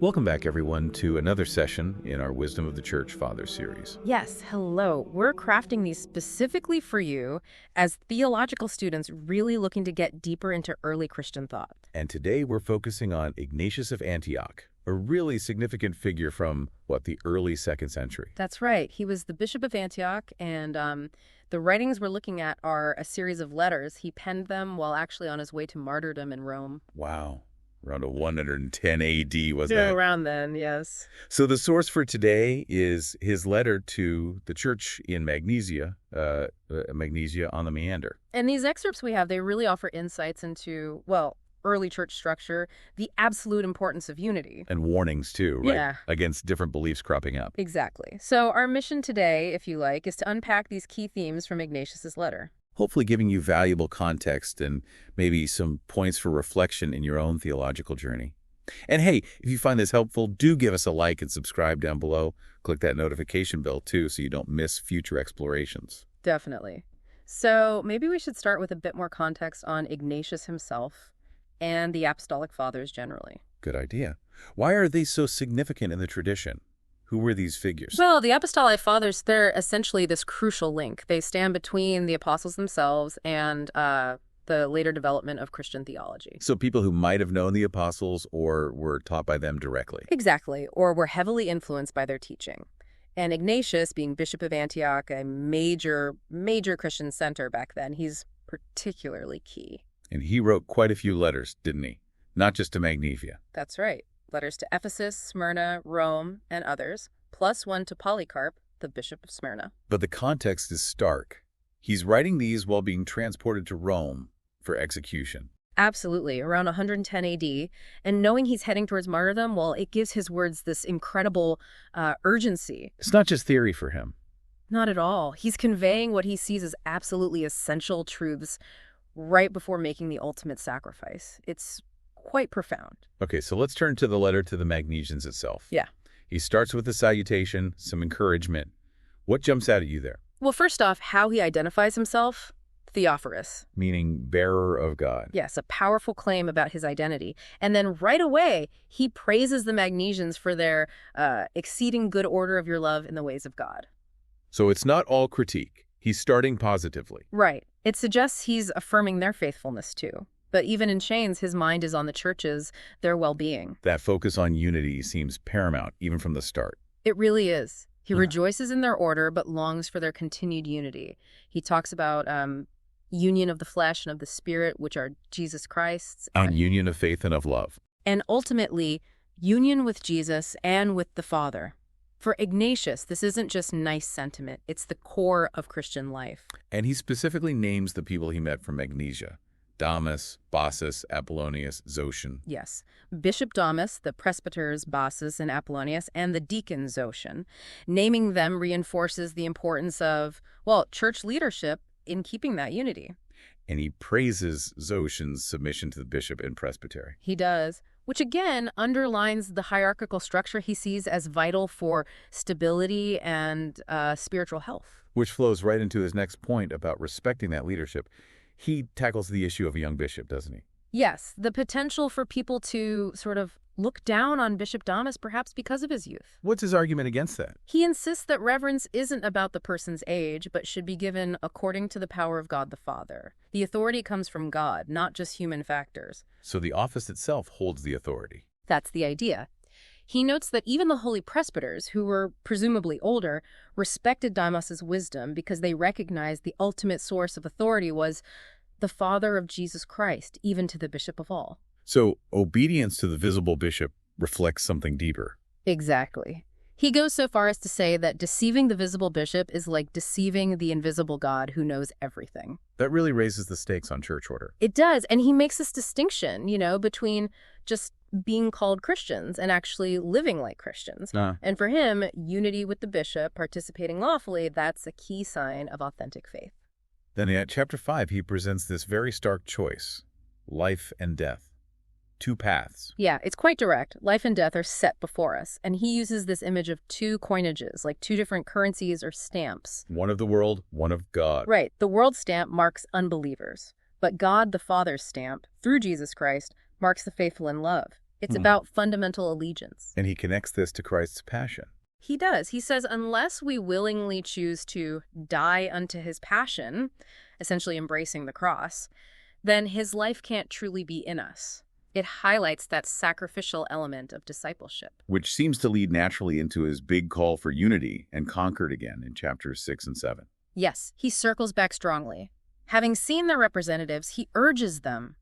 Welcome back, everyone, to another session in our Wisdom of the Church Fathers series. Yes, hello. We're crafting these specifically for you as theological students really looking to get deeper into early Christian thought. And today we're focusing on Ignatius of Antioch, a really significant figure from, the early 2nd century. That's right. He was the Bishop of Antioch, and the writings we're looking at are a series of letters. He penned them while actually on his way to martyrdom in Rome. Wow. Around 110 A.D., was that? Yeah, around then, yes. So the source for today is his letter to the church in Magnesia, Magnesia on the Meander. And these excerpts we have, they really offer insights into, early church structure, the absolute importance of unity. And warnings, too, right? Yeah. Against different beliefs cropping up. Exactly. So our mission today, if you like, is to unpack these key themes from Ignatius's letter. Hopefully giving you valuable context and maybe some points for reflection in your own theological journey. And hey, if you find this helpful, do give us a like and subscribe down below. Click that notification bell, too, so you don't miss future explorations. Definitely. So maybe we should start with a bit more context on Ignatius himself and the Apostolic Fathers generally. Good idea. Why are they so significant in the tradition? Who were these figures? Well, the Apostolic Fathers, they're essentially this crucial link. They stand between the apostles themselves and the later development of Christian theology. So people who might have known the apostles or were taught by them directly. Exactly, or were heavily influenced by their teaching. And Ignatius, being Bishop of Antioch, a major Christian center back then, he's particularly key. And he wrote quite a few letters, didn't he? Not just to Magnesia. That's right. Letters to Ephesus, Smyrna, Rome, and others, plus one to Polycarp, the Bishop of Smyrna. But the context is stark. He's writing these while being transported to Rome for execution. Absolutely, around 110 AD. And knowing he's heading towards martyrdom, it gives his words this incredible urgency. It's not just theory for him. Not at all. He's conveying what he sees as absolutely essential truths right before making the ultimate sacrifice. It's quite profound. Okay, so let's turn to the letter to the Magnesians itself. Yeah. He starts with a salutation, some encouragement. What jumps out at you there? Well, first off, how he identifies himself, Theophorus. Meaning bearer of God. Yes, a powerful claim about his identity. And then right away, he praises the Magnesians for their exceeding good order of your love in the ways of God. So it's not all critique. He's starting positively. Right. It suggests he's affirming their faithfulness too. But even in chains, his mind is on the churches, their well-being. That focus on unity seems paramount, even from the start. It really is. He rejoices in their order, but longs for their continued unity. He talks about union of the flesh and of the spirit, which are Jesus Christ's. And union of faith and of love. And ultimately, union with Jesus and with the Father. For Ignatius, this isn't just nice sentiment. It's the core of Christian life. And he specifically names the people he met from Magnesia. Damas, Bassus, Apollonius, Zosian. Yes. Bishop Damas, the presbyters Bassus and Apollonius, and the deacon Zosian. Naming them reinforces the importance of, church leadership in keeping that unity. And he praises Zosian's submission to the bishop and presbytery. He does, which again underlines the hierarchical structure he sees as vital for stability and spiritual health. Which flows right into his next point about respecting that leadership. He tackles the issue of a young bishop, doesn't he? Yes, the potential for people to sort of look down on Bishop Damas, perhaps because of his youth. What's his argument against that? He insists that reverence isn't about the person's age, but should be given according to the power of God the Father. The authority comes from God, not just human factors. So the office itself holds the authority. That's the idea. He notes that even the holy presbyters, who were presumably older, respected Damas's wisdom because they recognized the ultimate source of authority was the Father of Jesus Christ, even to the bishop of all. So obedience to the visible bishop reflects something deeper. Exactly. He goes so far as to say that deceiving the visible bishop is like deceiving the invisible God who knows everything. That really raises the stakes on church order. It does, and he makes this distinction, between just being called Christians and actually living like Christians. And for him, unity with the bishop, participating lawfully, that's a key sign of authentic faith. Then at chapter 5, he presents this very stark choice, life and death. Two paths. Yeah, it's quite direct. Life and death are set before us. And he uses this image of two coinages, like two different currencies or stamps. One of the world, one of God. Right. The world stamp marks unbelievers. But God the Father's stamp, through Jesus Christ, marks the faithful in love. It's about fundamental allegiance. And he connects this to Christ's passion. He does. He says, unless we willingly choose to die unto his passion, essentially embracing the cross, then his life can't truly be in us. It highlights that sacrificial element of discipleship. Which seems to lead naturally into his big call for unity and concord again in chapters 6 and 7. Yes, he circles back strongly. Having seen their representatives, he urges them,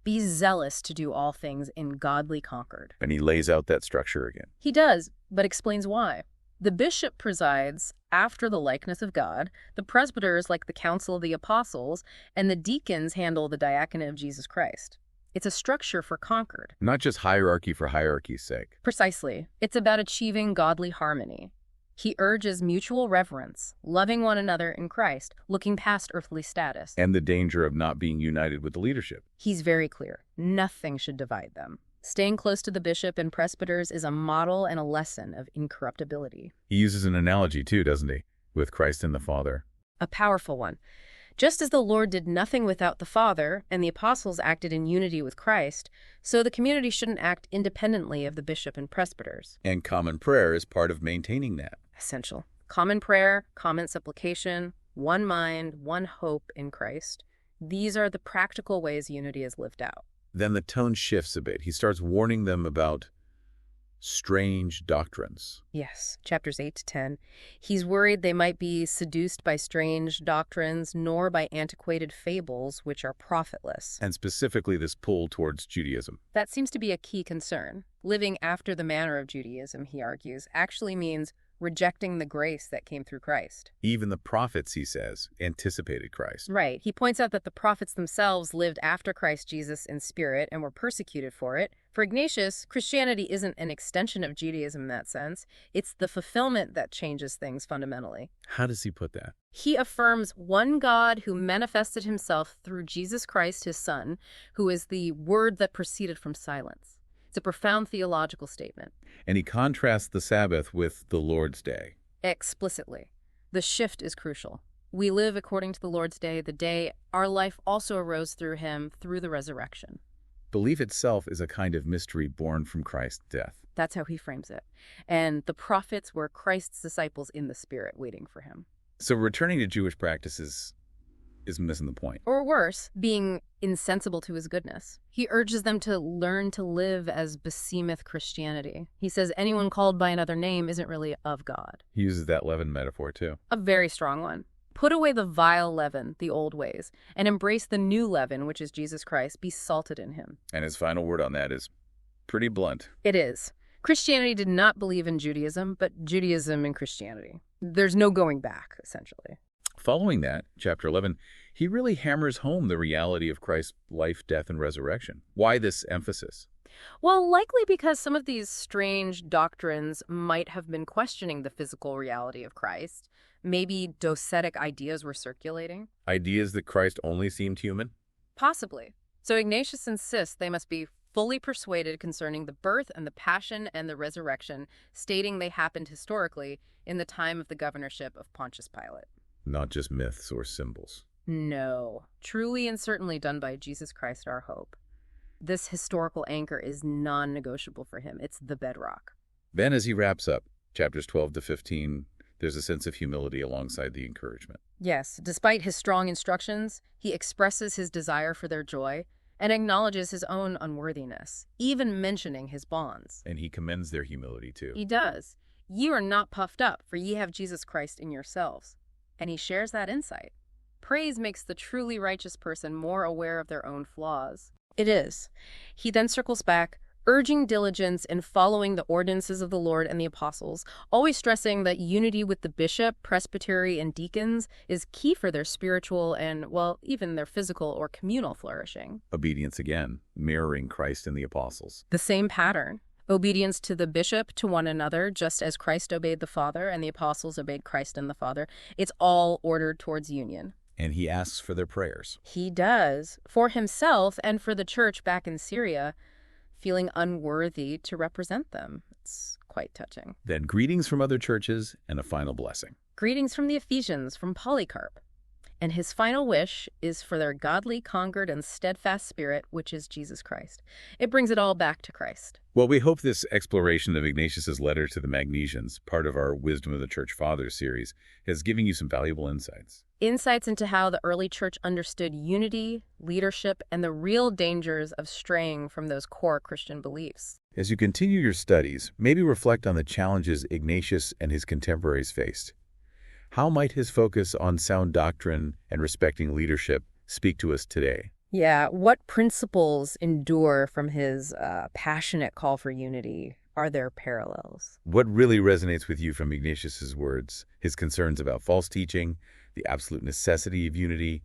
be zealous to do all things in godly concord. And he lays out that structure again. He does, but explains why. The bishop presides after the likeness of God, the presbyters like the council of the apostles, and the deacons handle the diaconate of Jesus Christ. It's a structure for concord. Not just hierarchy for hierarchy's sake. Precisely. It's about achieving godly harmony. He urges mutual reverence, loving one another in Christ, looking past earthly status. And the danger of not being united with the leadership. He's very clear. Nothing should divide them. Staying close to the bishop and presbyters is a model and a lesson of incorruptibility. He uses an analogy too, doesn't he? With Christ and the Father. A powerful one. Just as the Lord did nothing without the Father, and the apostles acted in unity with Christ, so the community shouldn't act independently of the bishop and presbyters. And common prayer is part of maintaining that. Essential. Common prayer, common supplication, one mind, one hope in Christ. These are the practical ways unity is lived out. Then the tone shifts a bit. He starts warning them about strange doctrines. Yes, chapters 8 to 10. He's worried they might be seduced by strange doctrines, nor by antiquated fables, which are profitless. And specifically this pull towards Judaism. That seems to be a key concern. Living after the manner of Judaism, he argues, actually means rejecting the grace that came through Christ. Even the prophets, he says, anticipated Christ. Right. He points out that the prophets themselves lived after Christ Jesus in spirit and were persecuted for it. For Ignatius, Christianity isn't an extension of Judaism in that sense. It's the fulfillment that changes things fundamentally. How does he put that? He affirms one God who manifested himself through Jesus Christ, his Son, who is the word that proceeded from silence. It's a profound theological statement. And he contrasts the Sabbath with the Lord's Day. Explicitly. The shift is crucial. We live according to the Lord's Day, the day our life also arose through him, through the resurrection. Belief itself is a kind of mystery born from Christ's death. That's how he frames it. And the prophets were Christ's disciples in the spirit waiting for him. So returning to Jewish practices is missing the point. Or worse, being insensible to his goodness. He urges them to learn to live as beseemeth Christianity. He says anyone called by another name isn't really of God. He uses that leaven metaphor too. A very strong one. Put away the vile leaven, the old ways, and embrace the new leaven, which is Jesus Christ. Be salted in him. And his final word on that is pretty blunt. It is. Christianity did not believe in Judaism, but Judaism in Christianity. There's no going back, essentially. Following that, chapter 11, he really hammers home the reality of Christ's life, death, and resurrection. Why this emphasis? Well, likely because some of these strange doctrines might have been questioning the physical reality of Christ. Maybe docetic ideas were circulating. Ideas that Christ only seemed human? Possibly. So Ignatius insists they must be fully persuaded concerning the birth and the passion and the resurrection, stating they happened historically in the time of the governorship of Pontius Pilate. Not just myths or symbols. No, truly and certainly done by Jesus Christ our hope. This historical anchor is non-negotiable for him. It's the bedrock. Then as he wraps up, chapters 12 to 15, there's a sense of humility alongside the encouragement. Yes, despite his strong instructions, he expresses his desire for their joy and acknowledges his own unworthiness, even mentioning his bonds. And he commends their humility too. He does. Ye are not puffed up, for ye have Jesus Christ in yourselves. And he shares that insight. Praise makes the truly righteous person more aware of their own flaws. It is. He then circles back, urging diligence in following the ordinances of the Lord and the apostles, always stressing that unity with the bishop, presbytery, and deacons is key for their spiritual and, well, even their physical or communal flourishing. Obedience again, mirroring Christ and the apostles. The same pattern. Obedience to the bishop, to one another, just as Christ obeyed the Father and the apostles obeyed Christ and the Father. It's all ordered towards union. And he asks for their prayers. He does, for himself and for the church back in Syria, feeling unworthy to represent them. It's quite touching. Then greetings from other churches and a final blessing. Greetings from the Ephesians, from Polycarp. And his final wish is for their godly, conquered, and steadfast spirit, which is Jesus Christ. It brings it all back to Christ. Well, we hope this exploration of Ignatius's letter to the Magnesians, part of our Wisdom of the Church Fathers series, has given you some valuable insights. Insights into how the early church understood unity, leadership, and the real dangers of straying from those core Christian beliefs. As you continue your studies, maybe reflect on the challenges Ignatius and his contemporaries faced. How might his focus on sound doctrine and respecting leadership speak to us today? Yeah, what principles endure from his passionate call for unity? Are there parallels? What really resonates with you from Ignatius's words, his concerns about false teaching, the absolute necessity of unity?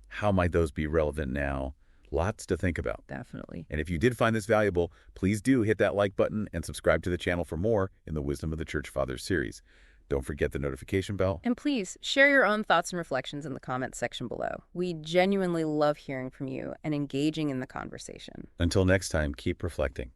How might those be relevant now? Lots to think about. Definitely. And if you did find this valuable, please do hit that like button and subscribe to the channel for more in the Wisdom of the Church Fathers series. Don't forget the notification bell. And please, share your own thoughts and reflections in the comments section below. We genuinely love hearing from you and engaging in the conversation. Until next time, keep reflecting.